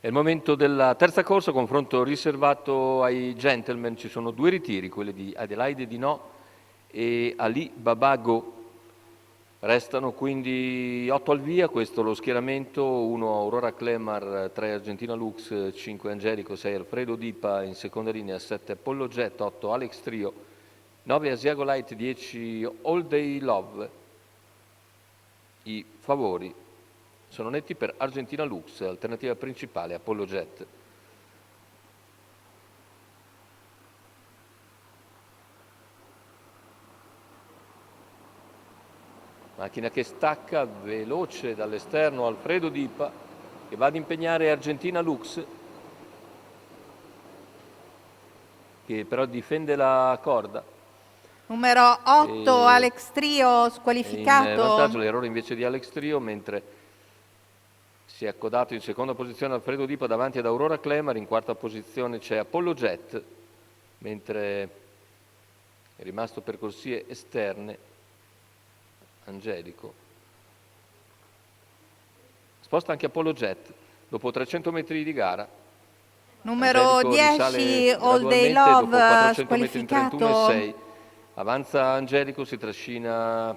È il momento della terza corsa, confronto riservato ai gentleman. Ci sono due ritiri, quelli di Adelaide Dinò e Ali Babago. Restano quindi 8 al via, questo lo schieramento: 1 Aurora Clemar, 3 Argentina Lux, 5 Angelico, 6 Alfredo Dipa, in seconda linea 7 Apollo Jet, 8 Alex Trio, 9 Asiago Light, 10 All Day Love. I favori sono netti per Argentina Lux, alternativa principale Apollo Jet. Macchina che stacca veloce dall'esterno, Alfredo Dipa, che va ad impegnare Argentina Lux, che però difende la corda. Numero 8 Alex Trio squalificato. In vantaggio l'errore invece di Alex Trio, mentre si è accodato in seconda posizione Alfredo Dipa davanti ad Aurora Clemar. In quarta posizione c'è Apollo Jet, mentre è rimasto per corsie esterne Angelico. Sposta anche Apollo Jet dopo 300 metri di gara. Numero 10 All Day Love squalificato. Avanza Angelico, si trascina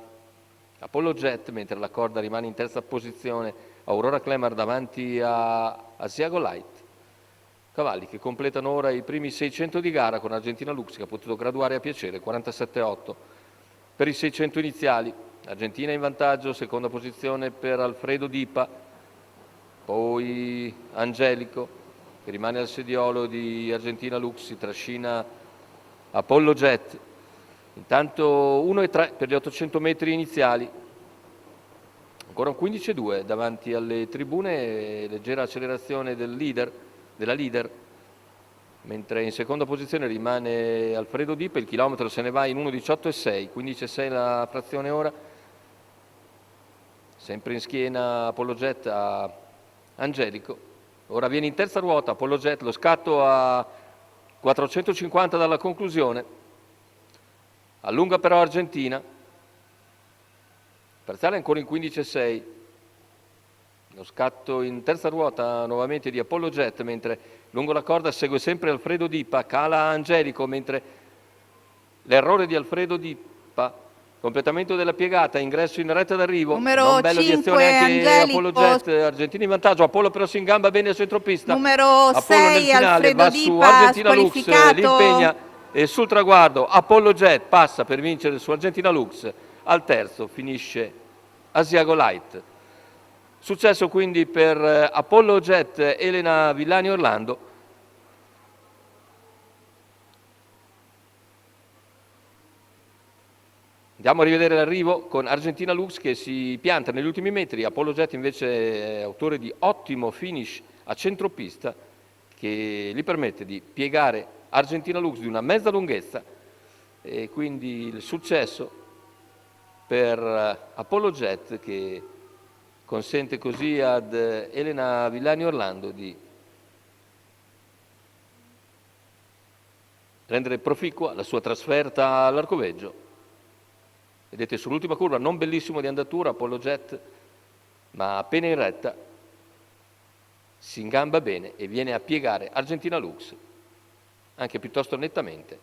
Apollo Jet, mentre la corda rimane in terza posizione Aurora Clemar davanti a Asiago Light. Cavalli che completano ora i primi 600 di gara con Argentina Lux, che ha potuto graduare a piacere, 47,8 per i 600 iniziali. Argentina in vantaggio, seconda posizione per Alfredo Dipa, poi Angelico che rimane al sediolo di Argentina Lux, si trascina Apollo Jet. Intanto 1,3 per gli 800 metri iniziali, ancora un 15,2 davanti alle tribune, leggera accelerazione della leader, mentre in seconda posizione rimane Alfredo Dipa. Il chilometro se ne va in 1,18,6, 15,6 la frazione ora, sempre in schiena Apollo Jet a Angelico. Ora viene in terza ruota Apollo Jet, lo scatto a 450 dalla conclusione, allunga però Argentina, parziale ancora in 15,6, lo scatto in terza ruota nuovamente di Apollo Jet, mentre lungo la corda segue sempre Alfredo Dipa, cala Angelico, mentre l'errore di Alfredo Dipa, completamento della piegata, ingresso in retta d'arrivo, numero bella 5 direzione anche Angelico. Apollo Jet, Argentina in vantaggio, Apollo però si ingamba bene al centropista, numero Apollo 6 nel finale Alfredo va Dipa, su Argentina Lux, squalificato. l'impegna e sul traguardo Apollo Jet passa per vincere su Argentina Lux. Al terzo finisce Asiago Light. Successo quindi per Apollo Jet, Elena Villani Orlando. Andiamo a rivedere l'arrivo con Argentina Lux che si pianta negli ultimi metri. Apollo Jet invece è autore di ottimo finish a centropista che gli permette di piegare Argentina Lux di una mezza lunghezza, e quindi il successo per Apollo Jet, che consente così ad Elena Villani Orlando di rendere proficua la sua trasferta all'Arcoveggio. Vedete sull'ultima curva, non bellissimo di andatura Apollo Jet, ma appena in retta si ingamba bene e viene a piegare Argentina Lux anche piuttosto nettamente.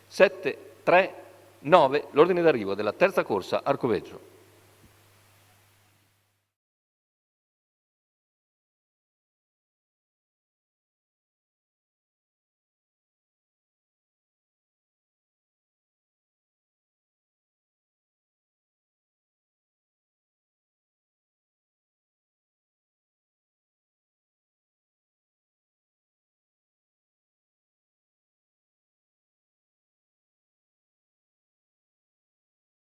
7, 3, 9 l'ordine d'arrivo della terza corsa Arcoveggio.